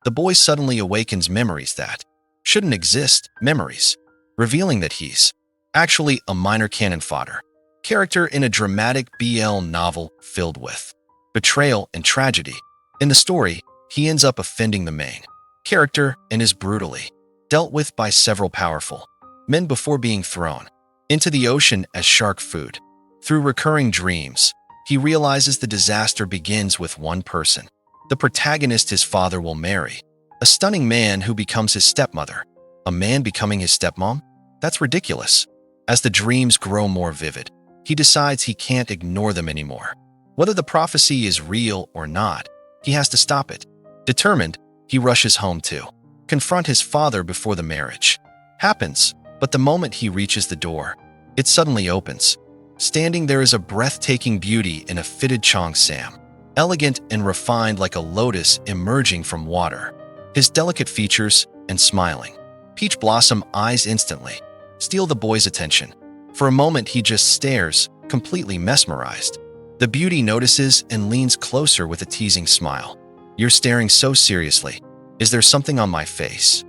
the boy suddenly awakens memories that shouldn't exist, memories, revealing that he's actually a minor canon fodder character in a dramatic BL novel filled with betrayal and tragedy. In the story, he ends up offending the main character and is brutally dealt with by several powerful men before being thrown into the ocean as shark food. Through recurring dreams, he realizes the disaster begins with one person. The protagonist his father will marry, a stunning man who becomes his stepmother. A man becoming his stepmom? That's ridiculous. As the dreams grow more vivid, he decides he can't ignore them anymore. Whether the prophecy is real or not, he has to stop it. Determined, he rushes home to confront his father before the marriage happens, but the moment he reaches the door, it suddenly opens. Standing there is a breathtaking beauty in a fitted cheongsam, elegant and refined like a lotus emerging from water. His delicate features and smiling peach blossom eyes instantly steal the boy's attention. For a moment he just stares, completely mesmerized. The beauty notices and leans closer with a teasing smile. "You're staring so seriously. Is there something on my face?"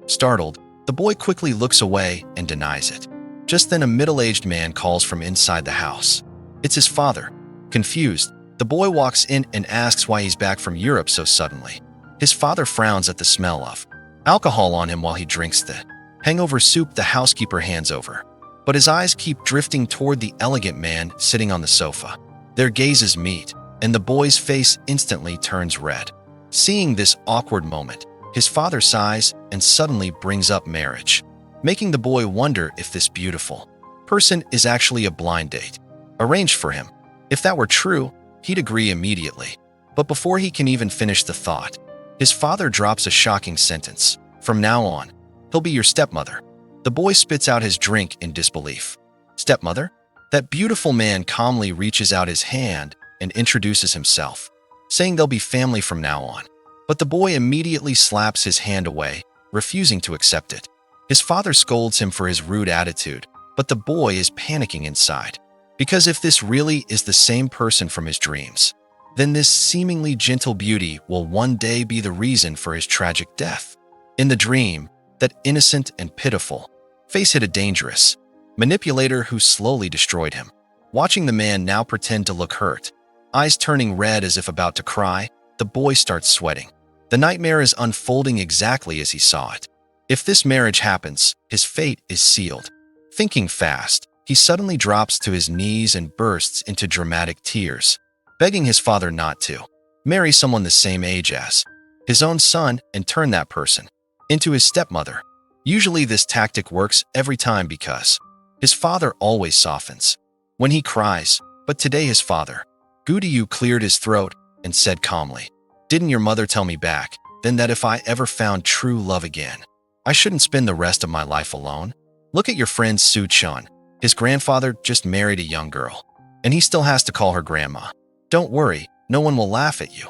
Startled, the boy quickly looks away and denies it. Just then a middle-aged man calls from inside the house. It's his father. Confused, the boy walks in and asks why he's back from Europe so suddenly. His father frowns at the smell of alcohol on him while he drinks the hangover soup the housekeeper hands over. But his eyes keep drifting toward the elegant man sitting on the sofa. Their gazes meet, and the boy's face instantly turns red. Seeing this awkward moment, his father sighs and suddenly brings up marriage, making the boy wonder if this beautiful person is actually a blind date arranged for him. If that were true, he'd agree immediately. But before he can even finish the thought, his father drops a shocking sentence. "From now on, he'll be your stepmother." The boy spits out his drink in disbelief. "Stepmother?" That beautiful man calmly reaches out his hand and introduces himself, saying they'll be family from now on. But the boy immediately slaps his hand away, refusing to accept it. His father scolds him for his rude attitude, but the boy is panicking inside. Because if this really is the same person from his dreams, then this seemingly gentle beauty will one day be the reason for his tragic death. In the dream, that innocent and pitiful face hit a dangerous manipulator who slowly destroyed him. Watching the man now pretend to look hurt, eyes turning red as if about to cry, the boy starts sweating. The nightmare is unfolding exactly as he saw it. If this marriage happens, his fate is sealed. Thinking fast, he suddenly drops to his knees and bursts into dramatic tears, begging his father not to marry someone the same age as his own son and turn that person into his stepmother. Usually this tactic works every time because his father always softens when he cries, but today his father, Gudiyu, cleared his throat and said calmly, "Didn't your mother tell me back then that if I ever found true love again, I shouldn't spend the rest of my life alone? Look at your friend Su-chan. His grandfather just married a young girl, and he still has to call her grandma. Don't worry, no one will laugh at you."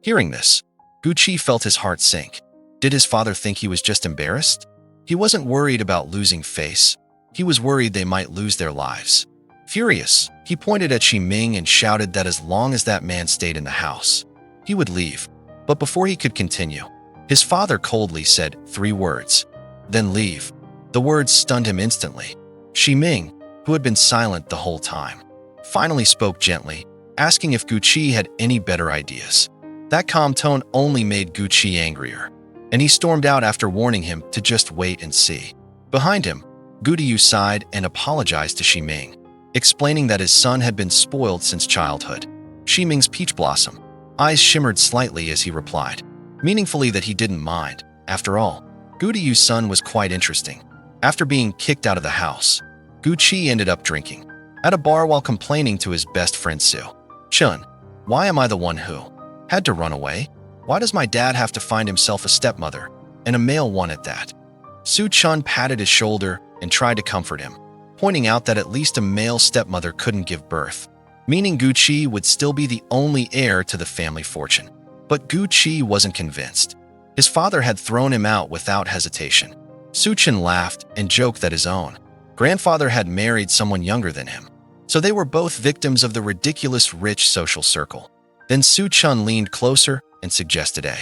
Hearing this, Gucci felt his heart sink. Did his father think he was just embarrassed? He wasn't worried about losing face. He was worried they might lose their lives. Furious, he pointed at Ming and shouted that as long as that man stayed in the house, he would leave. But before he could continue, his father coldly said 3 words, "Then leave." The words stunned him instantly. Ming, who had been silent the whole time, finally spoke gently, asking if Gucci had any better ideas. That calm tone only made Gucci angrier, and he stormed out after warning him to just wait and see. Behind him, Gudiyu sighed and apologized to Ming, explaining that his son had been spoiled since childhood. Ming's peach blossom eyes shimmered slightly as he replied, meaningfully that he didn't mind. After all, Gudiyu's son was quite interesting. After being kicked out of the house, Gucci ended up drinking at a bar while complaining to his best friend Su-chun. "Why am I the one who had to run away? Why does my dad have to find himself a stepmother, and a male one at that?" Su-chun patted his shoulder and tried to comfort him, pointing out that at least a male stepmother couldn't give birth, meaning Gucci would still be the only heir to the family fortune. But Gucci wasn't convinced. His father had thrown him out without hesitation. Su-chun laughed and joked that his own grandfather had married someone younger than him, so they were both victims of the ridiculous rich social circle. Then Su-chun leaned closer and suggested a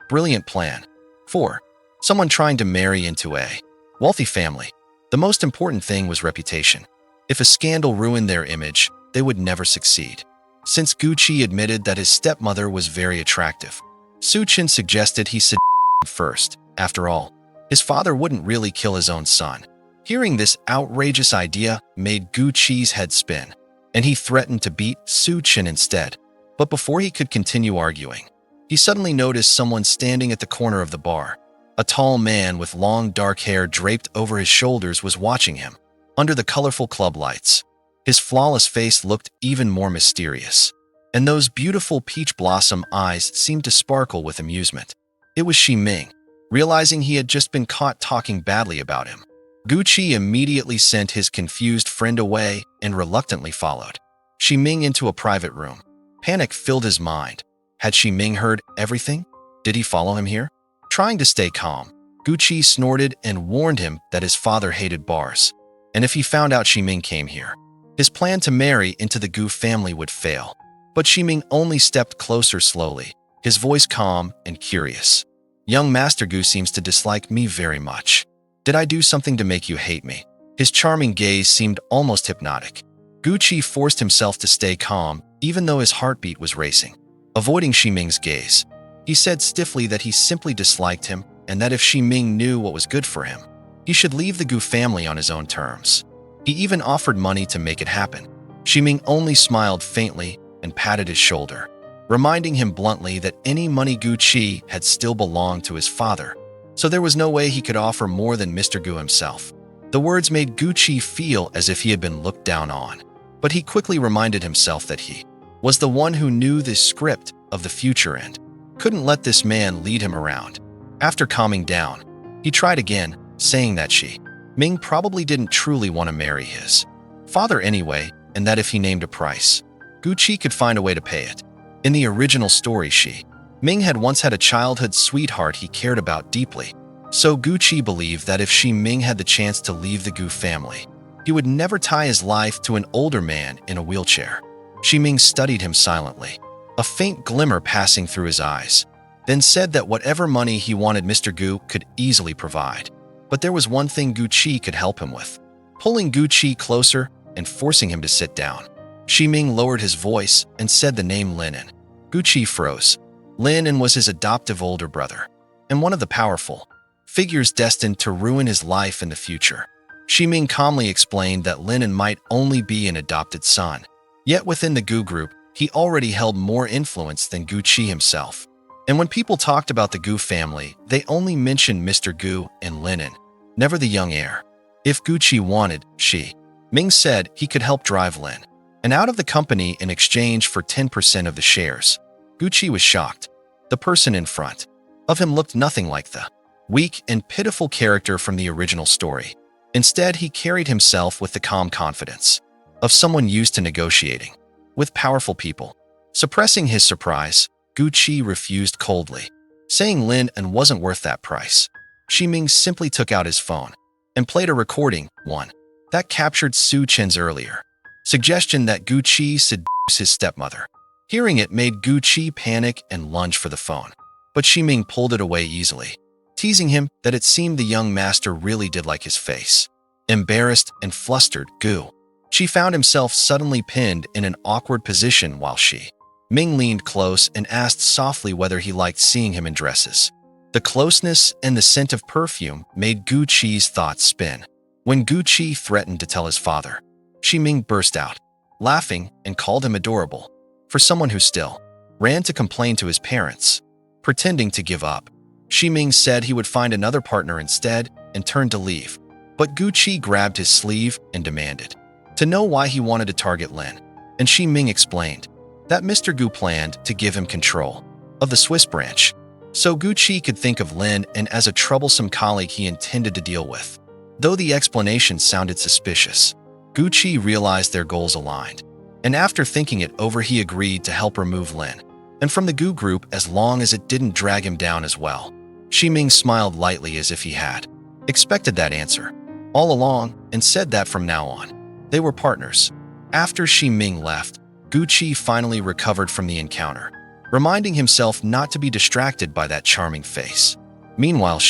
Brilliant plan. 4. Someone trying to marry into a wealthy family. The most important thing was reputation. If a scandal ruined their image, they would never succeed. Since Gucci admitted that his stepmother was very attractive, Suchin suggested he seduce first. After all, his father wouldn't really kill his own son. Hearing this outrageous idea made Gucci's head spin, and he threatened to beat Suchin instead. But before he could continue arguing, he suddenly noticed someone standing at the corner of the bar. A tall man with long dark hair draped over his shoulders was watching him under the colorful club lights. His flawless face looked even more mysterious, and those beautiful peach blossom eyes seemed to sparkle with amusement. It was Xi Ming. Realizing he had just been caught talking badly about him, Gucci immediately sent his confused friend away and reluctantly followed Xi Ming into a private room. Panic filled his mind. Had Xi Ming heard everything? Did he follow him here? Trying to stay calm, Gucci snorted and warned him that his father hated bars, and if he found out Xi Ming came here, his plan to marry into the Gu family would fail. But Xi Ming only stepped closer slowly, his voice calm and curious. Young Master Gu seems to dislike me very much. Did I do something to make you hate me? His charming gaze seemed almost hypnotic. Gucci forced himself to stay calm, even though his heartbeat was racing. Avoiding Xi Ming's gaze, he said stiffly that he simply disliked him and that if Xi Ming knew what was good for him, he should leave the Gu family on his own terms. He even offered money to make it happen. Xi Ming only smiled faintly and patted his shoulder, reminding him bluntly that any money Gucci had still belonged to his father, so there was no way he could offer more than Mr. Gu himself. The words made Gucci feel as if he had been looked down on, but he quickly reminded himself that he was the one who knew the script of the future and couldn't let this man lead him around. After calming down, he tried again, saying that Xi Ming probably didn't truly want to marry his father anyway, and that if he named a price, Gucci could find a way to pay it. In the original story, Xi Ming had once had a childhood sweetheart he cared about deeply, so Gucci believed that if Xi Ming had the chance to leave the Gu family, he would never tie his life to an older man in a wheelchair. Xi Ming studied him silently, a faint glimmer passing through his eyes, then said that whatever money he wanted Mr. Gu could easily provide. But there was one thing Gucci could help him with. Pulling Gucci closer and forcing him to sit down, Xi Ming lowered his voice and said the name Linen. Gucci froze. Linen was his adoptive older brother, and one of the powerful figures destined to ruin his life in the future. Xi Ming calmly explained that Linen might only be an adopted son, yet within the Gu group, he already held more influence than Gucci himself. And when people talked about the Gu family, they only mentioned Mr. Gu and Linen, never the young heir. If Gucci wanted, Xi Ming said he could help drive Lin and out of the company in exchange for 10% of the shares. Gucci was shocked. The person in front of him looked nothing like the weak and pitiful character from the original story. Instead, he carried himself with the calm confidence of someone used to negotiating with powerful people. Suppressing his surprise, Gucci refused coldly, saying Lin and wasn't worth that price. Xi Ming simply took out his phone and played a recording, one that captured Su Chen's earlier suggestion that Gucci seduce his stepmother. Hearing it made Gucci panic and lunge for the phone, but Xi Ming pulled it away easily, teasing him that it seemed the young master really did like his face. Embarrassed and flustered, Gucci found himself suddenly pinned in an awkward position while Xi Ming leaned close and asked softly whether he liked seeing him in dresses. The closeness and the scent of perfume made Gucci's thoughts spin. When Gucci threatened to tell his father, Xi Ming burst out, laughing, and called him adorable. For someone who still ran to complain to his parents, pretending to give up, Xi Ming said he would find another partner instead and turned to leave. But Gucci grabbed his sleeve and demanded to know why he wanted to target Lin, and Xi Ming explained that Mr. Gu planned to give him control of the Swiss branch, so Gucci could think of Lin and as a troublesome colleague he intended to deal with. Though the explanation sounded suspicious, Gucci realized their goals aligned, and after thinking it over he agreed to help remove Lin and from the Gu group as long as it didn't drag him down as well. Xi Ming smiled lightly as if he had expected that answer all along and said that from now on, they were partners. After Xi Ming left, Gucci finally recovered from the encounter. reminding himself not to be distracted by that charming face. Meanwhile,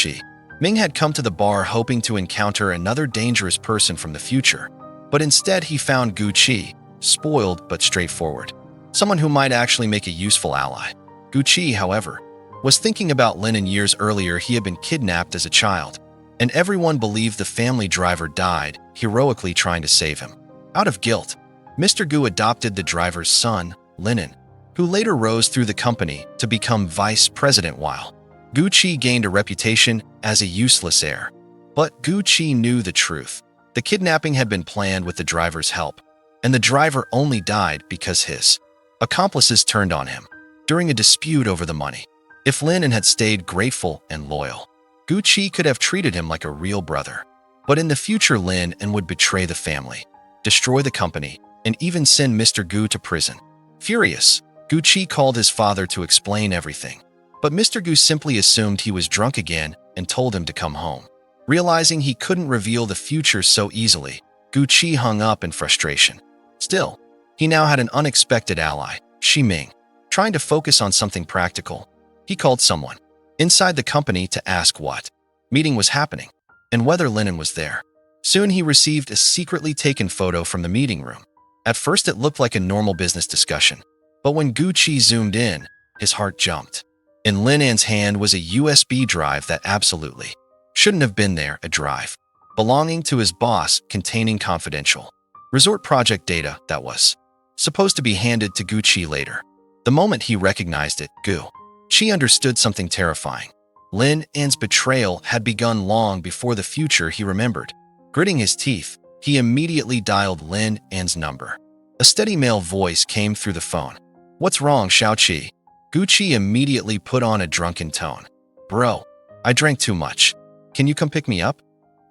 Ming had come to the bar hoping to encounter another dangerous person from the future, but instead he found Gu Qi, spoiled but straightforward, someone who might actually make a useful ally. Gu Qi, however, was thinking about Lin. And years earlier he had been kidnapped as a child, and everyone believed the family driver died, heroically trying to save him. Out of guilt, Mr. Gu adopted the driver's son, Lin, who later rose through the company to become vice president while Gu Qi gained a reputation as a useless heir. But Gu Qi knew the truth. The kidnapping had been planned with the driver's help, and the driver only died because his accomplices turned on him during a dispute over the money. If Lin had stayed grateful and loyal, Gu Qi could have treated him like a real brother. But in the future, Lin would betray the family, destroy the company, and even send Mr. Gu to prison. Furious, Gu Qi called his father to explain everything. But Mr. Gu simply assumed he was drunk again and told him to come home. Realizing he couldn't reveal the future so easily, Gu Qi hung up in frustration. Still, he now had an unexpected ally, Ming. Trying to focus on something practical, he called someone inside the company to ask what meeting was happening and whether Lin was there. Soon he received a secretly taken photo from the meeting room. At first it looked like a normal business discussion, but when Gu Qi zoomed in, his heart jumped. In Lin's hand was a USB drive that absolutely shouldn't have been there, a drive belonging to his boss containing confidential resort project data that was supposed to be handed to Gu Qi later. The moment he recognized it, Gu Qi understood something terrifying. Lin's betrayal had begun long before the future he remembered. Gritting his teeth, he immediately dialed Lin's number. A steady male voice came through the phone. "What's wrong, Xiaoqi?" Gu Qi immediately put on a drunken tone. "Bro, I drank too much. Can you come pick me up?"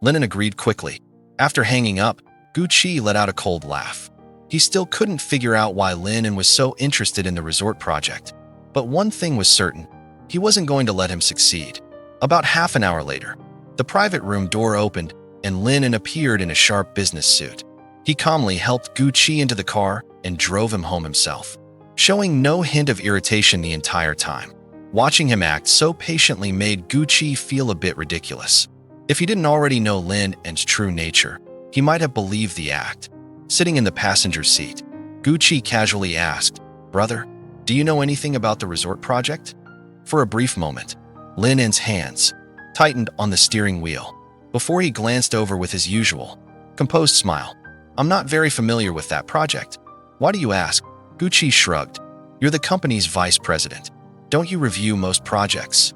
Lin agreed quickly. After hanging up, Gu Qi let out a cold laugh. He still couldn't figure out why Lin was so interested in the resort project. But one thing was certain, he wasn't going to let him succeed. About half an hour later, the private room door opened and Lin appeared in a sharp business suit. He calmly helped Gu Qi into the car and drove him home himself, showing no hint of irritation the entire time. Watching him act so patiently made Gu Qi feel a bit ridiculous. If he didn't already know Lin's true nature, he might have believed the act. Sitting in the passenger seat, Gu Qi casually asked, "Brother, do you know anything about the resort project?" For a brief moment, Lin's hands tightened on the steering wheel before he glanced over with his usual composed smile. "I'm not very familiar with that project. Why do you ask?" Gu Qi shrugged. "You're the company's vice president. Don't you review most projects?"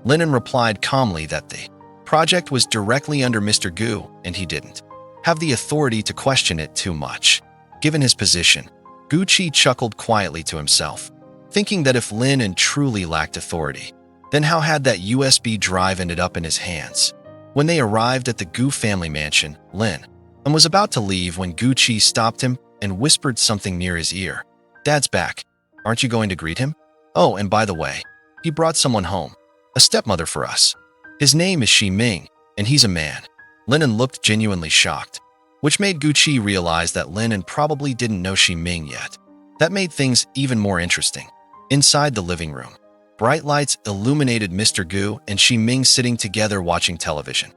Lin replied calmly that the project was directly under Mr. Gu and he didn't have the authority to question it too much. Given his position, Gu Qi chuckled quietly to himself, thinking that if Lin truly lacked authority, then how had that USB drive ended up in his hands? When they arrived at the Gu family mansion, Lin was about to leave when Gu Qi stopped him and whispered something near his ear. "Dad's back. Aren't you going to greet him? Oh, and by the way, he brought someone home, a stepmother for us. His name is Ming, and he's a man." Lin looked genuinely shocked, which made Gu Qi realize that Lin probably didn't know Ming yet. That made things even more interesting. Inside the living room, bright lights illuminated Mr. Gu and Ming sitting together watching television.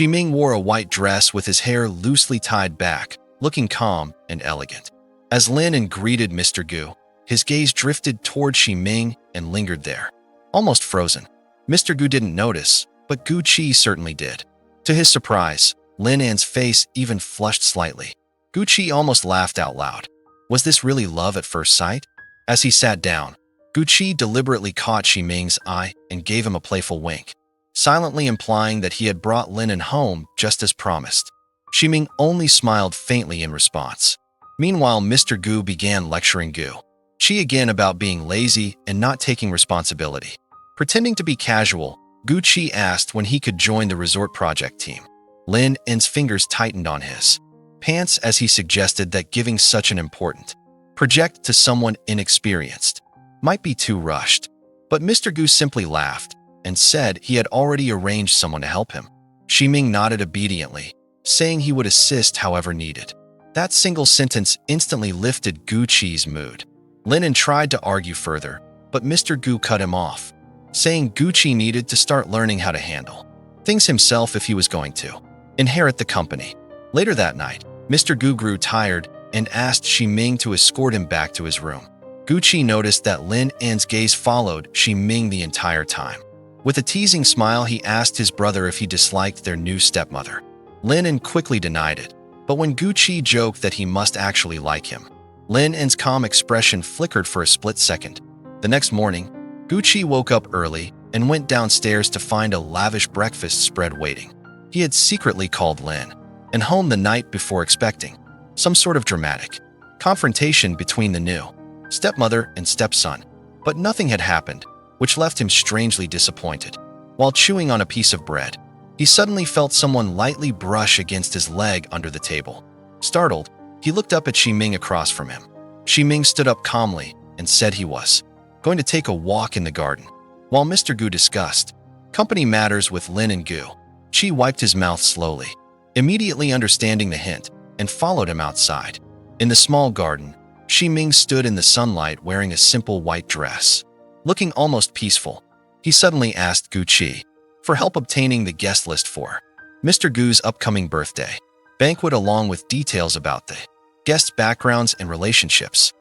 Ming wore a white dress with his hair loosely tied back, looking calm and elegant. As Lin greeted Mr. Gu, his gaze drifted toward Ming and lingered there, almost frozen. Mr. Gu didn't notice, but Gu Qi certainly did. To his surprise, Lin's face even flushed slightly. Gu Qi almost laughed out loud. Was this really love at first sight? As he sat down, Gu Qi deliberately caught Ming's eye and gave him a playful wink, silently implying that he had brought Lin home just as promised. Ming only smiled faintly in response. Meanwhile, Mr. Gu began lecturing Gu Qi again about being lazy and not taking responsibility. Pretending to be casual, Gu Qi asked when he could join the resort project team. Lin's fingers tightened on his pants as he suggested that giving such an important project to someone inexperienced might be too rushed. But Mr. Gu simply laughed and said he had already arranged someone to help him. Ming nodded obediently, saying he would assist however needed. That single sentence instantly lifted Gu Qi's mood. Lin tried to argue further, but Mr. Gu cut him off, saying Gucci needed to start learning how to handle things himself if he was going to inherit the company. Later that night, Mr. Gu grew tired and asked Shi Ming to escort him back to his room. Gucci noticed that Lin An's gaze followed Shi Ming the entire time. With a teasing smile, he asked his brother if he disliked their new stepmother. Lin An quickly denied it, but when Gucci joked that he must actually like him, Lin An's calm expression flickered for a split second. The next morning, Gucci woke up early and went downstairs to find a lavish breakfast spread waiting. He had secretly called Lin An home the night before, expecting some sort of dramatic confrontation between the new stepmother and stepson, but nothing had happened, which left him strangely disappointed. While chewing on a piece of bread, he suddenly felt someone lightly brush against his leg under the table. Startled, he looked up at Shi Ming across from him. Shi Ming stood up calmly and said he was going to take a walk in the garden. While Mr. Gu discussed company matters with Lin and Gu, Chi wiped his mouth slowly, immediately understanding the hint, and followed him outside. In the small garden, Shi Ming stood in the sunlight wearing a simple white dress. Looking almost peaceful, he suddenly asked Gucci for help obtaining the guest list for Mr. Gu's upcoming birthday banquet, along with details about the guests' backgrounds and relationships.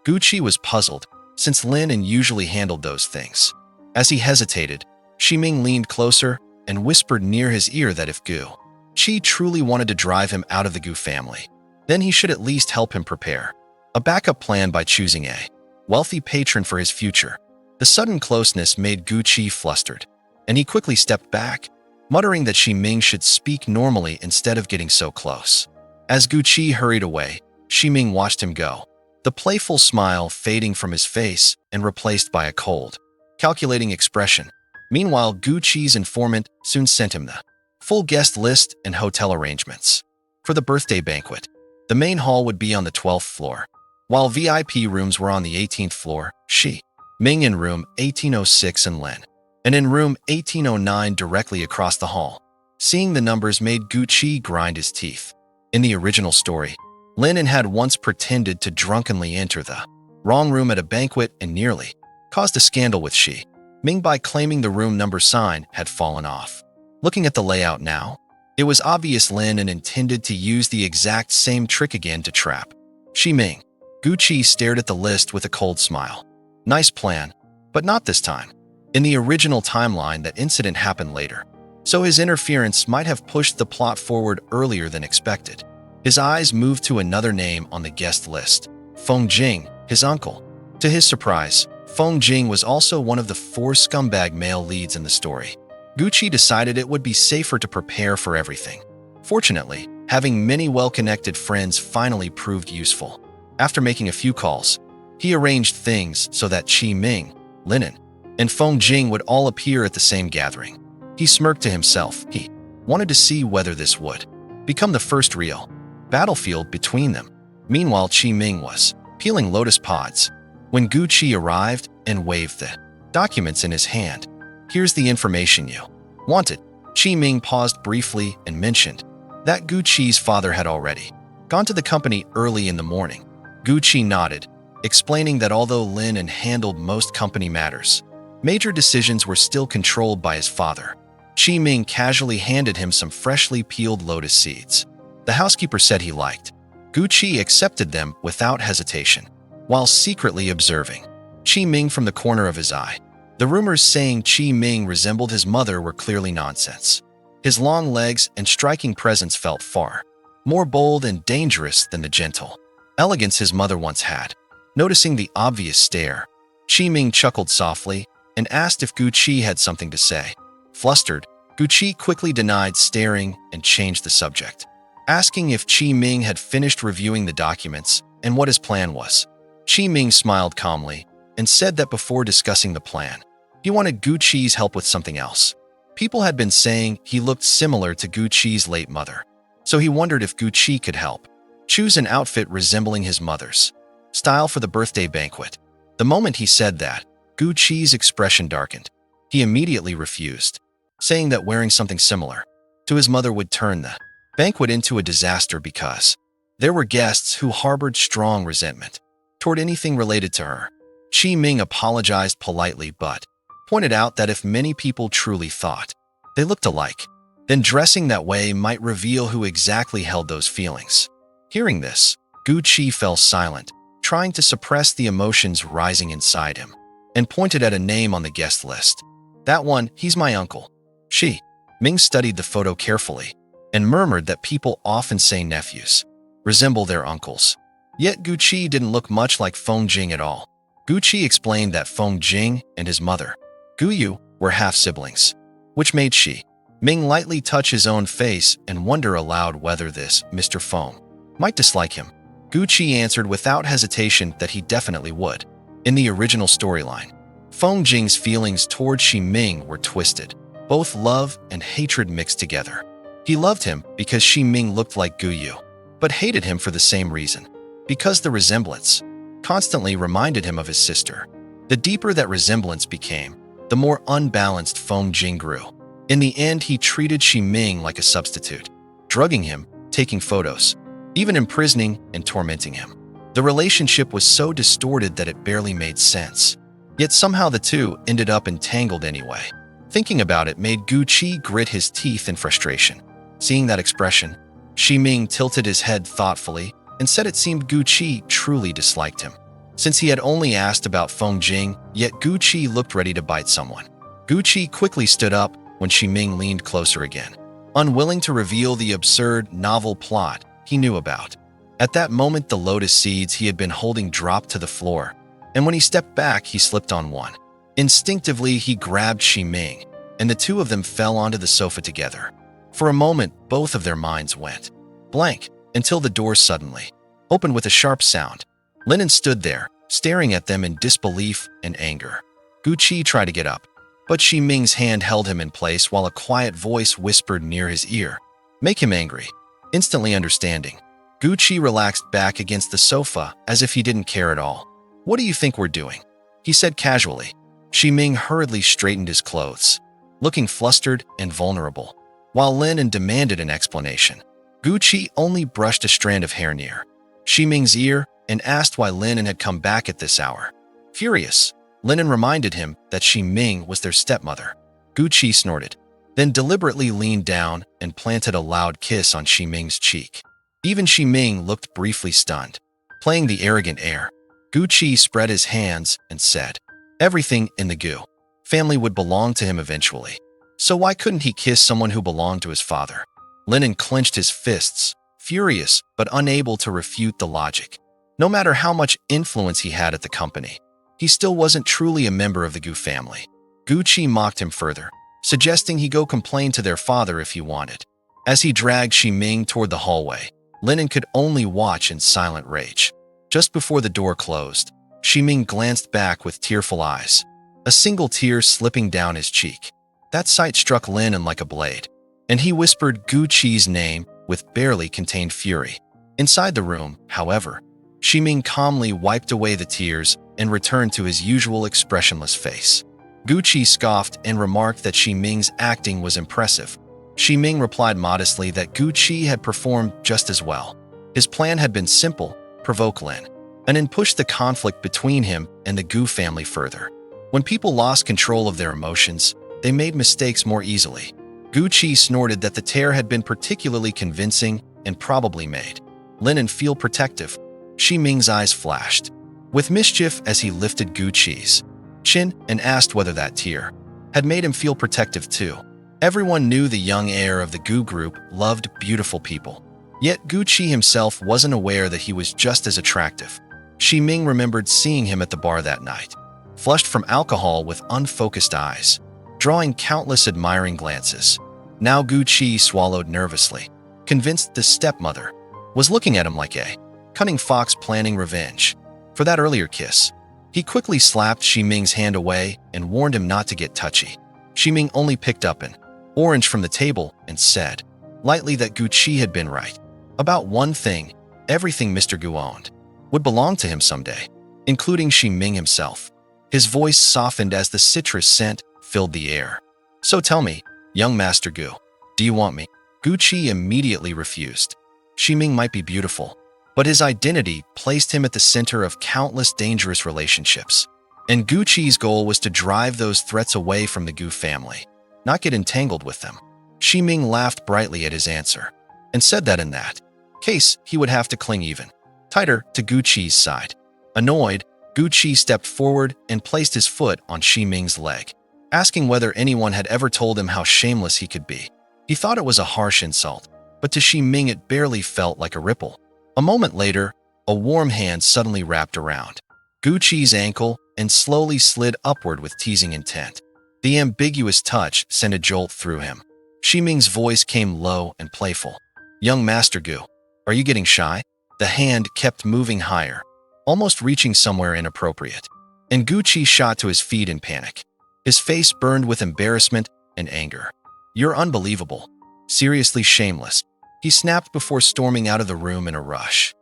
Gucci was puzzled, since Lin An usually handled those things. As he hesitated, Shi Ming leaned closer and whispered near his ear that if Chi truly wanted to drive him out of the Gu family, then he should at least help him prepare a backup plan by choosing a wealthy patron for his future. The sudden closeness made Gucci flustered, and he quickly stepped back, muttering that Shi Ming should speak normally instead of getting so close. As Gucci hurried away, Shi Ming watched him go, the playful smile fading from his face and replaced by a cold, calculating expression. Meanwhile, Gucci's informant soon sent him the full guest list and hotel arrangements for the birthday banquet. The main hall would be on the 12th floor, while VIP rooms were on the 18th floor. Shi Ming in room 1806 and Lin and in room 1809 directly across the hall. Seeing the numbers made Gucci grind his teeth. In the original story, Lin An had once pretended to drunkenly enter the wrong room at a banquet and nearly caused a scandal with Shi Ming by claiming the room number sign had fallen off. Looking at the layout now, it was obvious Lin An intended to use the exact same trick again to trap Shi Ming. Gucci stared at the list with a cold smile. Nice plan, but not this time. In the original timeline, that incident happened later, so his interference might have pushed the plot forward earlier than expected. His eyes moved to another name on the guest list, Feng Jing, his uncle. To his surprise, Feng Jing was also one of the 4 scumbag male leads in the story. Gucci decided it would be safer to prepare for everything. Fortunately, having many well-connected friends finally proved useful. After making a few calls, he arranged things so that Shi Ming, Lin An, and Feng Jing would all appear at the same gathering. He smirked to himself. He wanted to see whether this would become the first real battlefield between them. Meanwhile, Shi Ming was peeling lotus pods when Gucci arrived and waved the documents in his hand. Here's the information you wanted. Shi Ming paused briefly and mentioned that Gucci's father had already gone to the company early in the morning. Gucci nodded, explaining that although Lin An handled most company matters, major decisions were still controlled by his father. Shi Ming casually handed him some freshly peeled lotus seeds. The housekeeper said he liked. Gucci accepted them without hesitation, while secretly observing Shi Ming from the corner of his eye. The rumors saying Shi Ming resembled his mother were clearly nonsense. His long legs and striking presence felt far more bold and dangerous than the gentle elegance his mother once had. Noticing the obvious stare, Shi Ming chuckled softly and asked if Gucci had something to say. Flustered, Gucci quickly denied staring and changed the subject, asking if Shi Ming had finished reviewing the documents and what his plan was. Shi Ming smiled calmly and said that before discussing the plan, he wanted Gucci's help with something else. People had been saying he looked similar to Gucci's late mother, so he wondered if Gucci could help choose an outfit resembling his mother's style for the birthday banquet. The moment he said that, Gucci's expression darkened. He immediately refused, saying that wearing something similar to his mother would turn the banquet into a disaster because there were guests who harbored strong resentment toward anything related to her. Shi Ming apologized politely but pointed out that if many people truly thought they looked alike, then dressing that way might reveal who exactly held those feelings. Hearing this, Gu Qi fell silent, trying to suppress the emotions rising inside him, and pointed at a name on the guest list. That one, he's my uncle. Shi Ming studied the photo carefully and murmured that people often say nephews resemble their uncles. Yet Gu Qi didn't look much like Feng Jing at all. Gu Qi explained that Feng Jing and his mother, Gu Yu, were half-siblings, which made Shi Ming lightly touch his own face and wonder aloud whether this Mr. Feng might dislike him. Gu Qi answered without hesitation that he definitely would. In the original storyline, Feng Jing's feelings toward Shi Ming were twisted, both love and hatred mixed together. He loved him because Shi Ming looked like Gu Yu, but hated him for the same reason, because the resemblance constantly reminded him of his sister. The deeper that resemblance became, the more unbalanced Feng Jing grew. In the end, he treated Shi Ming like a substitute, drugging him, taking photos, even imprisoning and tormenting him. The relationship was so distorted that it barely made sense. Yet somehow the two ended up entangled anyway. Thinking about it made Gu Qi grit his teeth in frustration. Seeing that expression, Shi Ming tilted his head thoughtfully and said it seemed Gu Qi truly disliked him. Since he had only asked about Feng Jing, yet Gu Qi looked ready to bite someone. Gu Qi quickly stood up when Shi Ming leaned closer again, unwilling to reveal the absurd, novel plot he knew about. At that moment, the lotus seeds he had been holding dropped to the floor, and when he stepped back, he slipped on one. Instinctively, he grabbed Shi Ming, and the two of them fell onto the sofa together. For a moment, both of their minds went blank, until the door suddenly opened with a sharp sound. Lennon stood there, staring at them in disbelief and anger. Gu Qi tried to get up, but Shi Ming's hand held him in place while a quiet voice whispered near his ear, "Make him angry." Instantly understanding, Gu Qi relaxed back against the sofa as if he didn't care at all. "What do you think we're doing?" he said casually. Shi Ming hurriedly straightened his clothes, looking flustered and vulnerable, while Lennon demanded an explanation. Gu Qi only brushed a strand of hair near Shi Ming's ear and asked why Lennon had come back at this hour. Furious, Lennon reminded him that Shi Ming was their stepmother. Gu Qi snorted, then deliberately leaned down and planted a loud kiss on Shi Ming's cheek. Even Shi Ming looked briefly stunned. Playing the arrogant air, Gu Qi spread his hands and said, "Everything in the Gu family would belong to him eventually. So why couldn't he kiss someone who belonged to his father?" Lennon clenched his fists, furious but unable to refute the logic. No matter how much influence he had at the company, he still wasn't truly a member of the Gu family. Gu Qi mocked him further, suggesting he go complain to their father if he wanted. As he dragged Shi Ming toward the hallway, Lennon could only watch in silent rage. Just before the door closed, Shi Ming glanced back with tearful eyes, a single tear slipping down his cheek. That sight struck Lennon like a blade, and he whispered Gu Qi's name with barely contained fury. Inside the room, however, Shi Ming calmly wiped away the tears and returned to his usual expressionless face. Gu Qi scoffed and remarked that Shi Ming's acting was impressive. Shi Ming replied modestly that Gu Qi had performed just as well. His plan had been simple: provoke Lin, and then push the conflict between him and the Gu family further. When people lost control of their emotions, they made mistakes more easily. Gu Qi snorted that the tear had been particularly convincing and probably made Lennon feel protective. Shi Ming's eyes flashed with mischief as he lifted Gu Qi's chin and asked whether that tear had made him feel protective too. Everyone knew the young heir of the Gu group loved beautiful people. Yet Gu Qi himself wasn't aware that he was just as attractive. Shi Ming remembered seeing him at the bar that night, flushed from alcohol with unfocused eyes, drawing countless admiring glances. Now Gu Qi swallowed nervously, convinced the stepmother was looking at him like a cunning fox planning revenge for that earlier kiss. He quickly slapped Shi Ming's hand away and warned him not to get touchy. Shi Ming only picked up an orange from the table and said lightly that Gu Qi had been right about one thing: everything Mr. Gu owned would belong to him someday, including Shi Ming himself. His voice softened as the citrus scent filled the air. "So tell me, young Master Gu, do you want me?" Gu Qi immediately refused. Shi Ming might be beautiful, but his identity placed him at the center of countless dangerous relationships. And Gucci's goal was to drive those threats away from the Gu family, not get entangled with them. Ximing laughed brightly at his answer, and said that in that case, he would have to cling even tighter to Gucci's side. Annoyed, Gucci stepped forward and placed his foot on Ximing's leg, asking whether anyone had ever told him how shameless he could be. He thought it was a harsh insult, but to Ximing it barely felt like a ripple. A moment later, a warm hand suddenly wrapped around Gucci's ankle and slowly slid upward with teasing intent. The ambiguous touch sent a jolt through him. Ximing's voice came low and playful. "Young Master Gu, are you getting shy?" The hand kept moving higher, almost reaching somewhere inappropriate. And Gucci shot to his feet in panic. His face burned with embarrassment and anger. "You're unbelievable. Seriously shameless," he snapped before storming out of the room in a rush.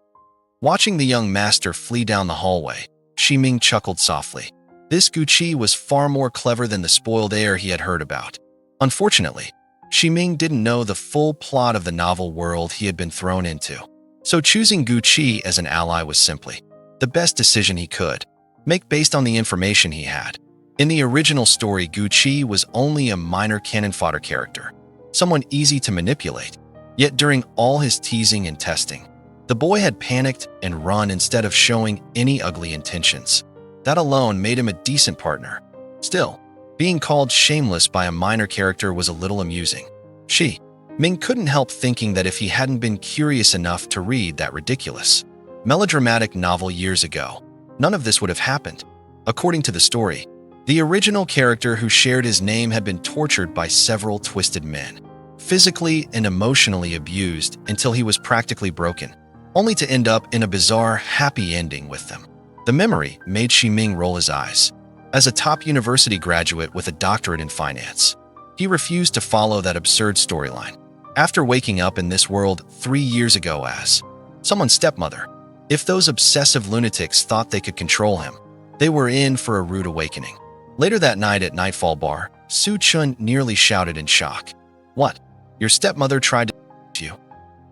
Watching the young master flee down the hallway, Ximing chuckled softly. This Gucci was far more clever than the spoiled heir he had heard about. Unfortunately, Ximing didn't know the full plot of the novel world he had been thrown into. So choosing Gucci as an ally was simply the best decision he could make based on the information he had. In the original story, Gucci was only a minor cannon fodder character, someone easy to manipulate. Yet during all his teasing and testing, the boy had panicked and run instead of showing any ugly intentions. That alone made him a decent partner. Still, being called shameless by a minor character was a little amusing. Ming couldn't help thinking that if he hadn't been curious enough to read that ridiculous, melodramatic novel years ago, none of this would have happened. According to the story, the original character who shared his name had been tortured by several twisted men, physically and emotionally abused until he was practically broken, only to end up in a bizarre, happy ending with them. The memory made Ximing roll his eyes. As a top university graduate with a doctorate in finance, he refused to follow that absurd storyline. After waking up in this world 3 years ago as someone's stepmother, if those obsessive lunatics thought they could control him, they were in for a rude awakening. Later that night at Nightfall Bar, Su Chun nearly shouted in shock. "What? Your stepmother tried to you?"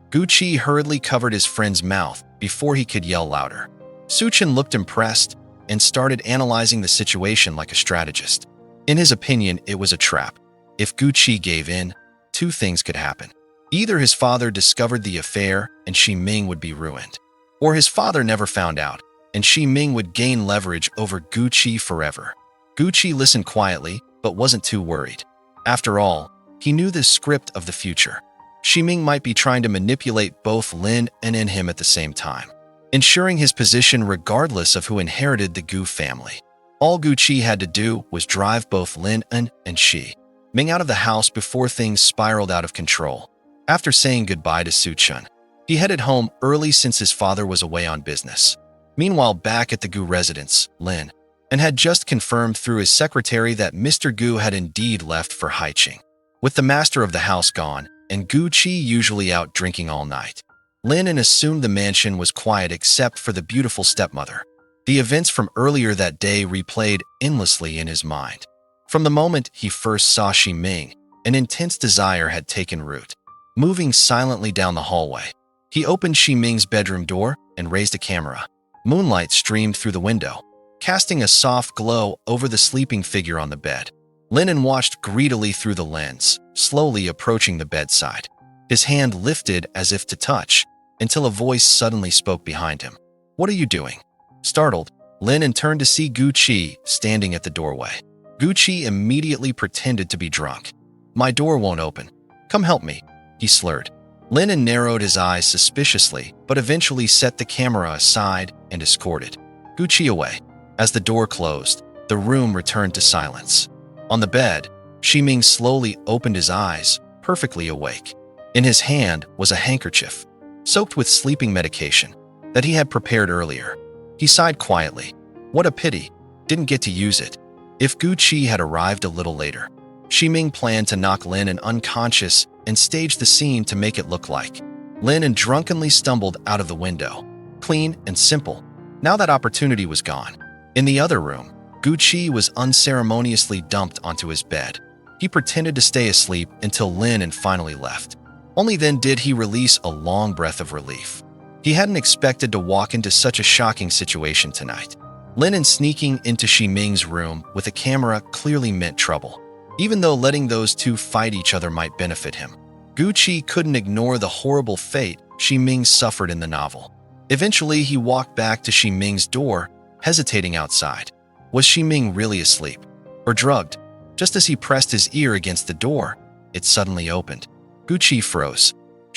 Gucci hurriedly covered his friend's mouth before he could yell louder. Su Chun looked impressed and started analyzing the situation like a strategist. In his opinion, it was a trap. If Gucci gave in, 2 things could happen. Either his father discovered the affair and Ximing would be ruined, or his father never found out and Ximing would gain leverage over Gucci forever. Gucci listened quietly but wasn't too worried. After all, he knew the script of the future. Ximing might be trying to manipulate both Lin and him at the same time, ensuring his position regardless of who inherited the Gu family. All Gucci had to do was drive both Lin and Ximing out of the house before things spiraled out of control. After saying goodbye to Su Chun, he headed home early since his father was away on business. Meanwhile, back at the Gu residence, Lin had just confirmed through his secretary that Mr. Gu had indeed left for Haiqing. With the master of the house gone and Gucci usually out drinking all night, Lin assumed the mansion was quiet except for the beautiful stepmother. The events from earlier that day replayed endlessly in his mind. From the moment he first saw Ximing, an intense desire had taken root. Moving silently down the hallway, he opened Ximing's bedroom door and raised a camera. Moonlight streamed through the window, casting a soft glow over the sleeping figure on the bed. Lin watched greedily through the lens, slowly approaching the bedside. His hand lifted as if to touch, until a voice suddenly spoke behind him. "What are you doing?" Startled, Lin turned to see Gucci standing at the doorway. Gucci immediately pretended to be drunk. "My door won't open. Come help me," he slurred. Lin narrowed his eyes suspiciously, but eventually set the camera aside and escorted Gucci away. As the door closed, the room returned to silence. On the bed, Ximing slowly opened his eyes, perfectly awake. In his hand was a handkerchief, soaked with sleeping medication, that he had prepared earlier. He sighed quietly. What a pity, didn't get to use it. If Gucci had arrived a little later, Ximing planned to knock Lin unconscious and stage the scene to make it look like Lin drunkenly stumbled out of the window. Clean and simple. Now that opportunity was gone. In the other room, Gucci was unceremoniously dumped onto his bed. He pretended to stay asleep until Lin finally left. Only then did he release a long breath of relief. He hadn't expected to walk into such a shocking situation tonight. Lin sneaking into Ming's room with a camera clearly meant trouble, even though letting those two fight each other might benefit him. Gucci couldn't ignore the horrible fate Ming suffered in the novel. Eventually, he walked back to Ming's door, hesitating outside. Was Ming really asleep? Or drugged? Just as he pressed his ear against the door, it suddenly opened. Gucci froze.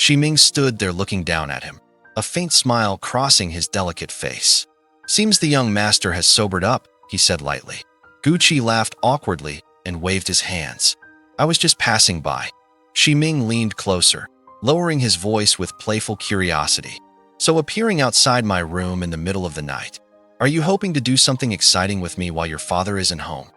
Ming stood there looking down at him, a faint smile crossing his delicate face. "Seems the young master has sobered up," he said lightly. Gucci laughed awkwardly and waved his hands. "I was just passing by." Ming leaned closer, lowering his voice with playful curiosity. "So appearing outside my room in the middle of the night, are you hoping to do something exciting with me while your father isn't home?"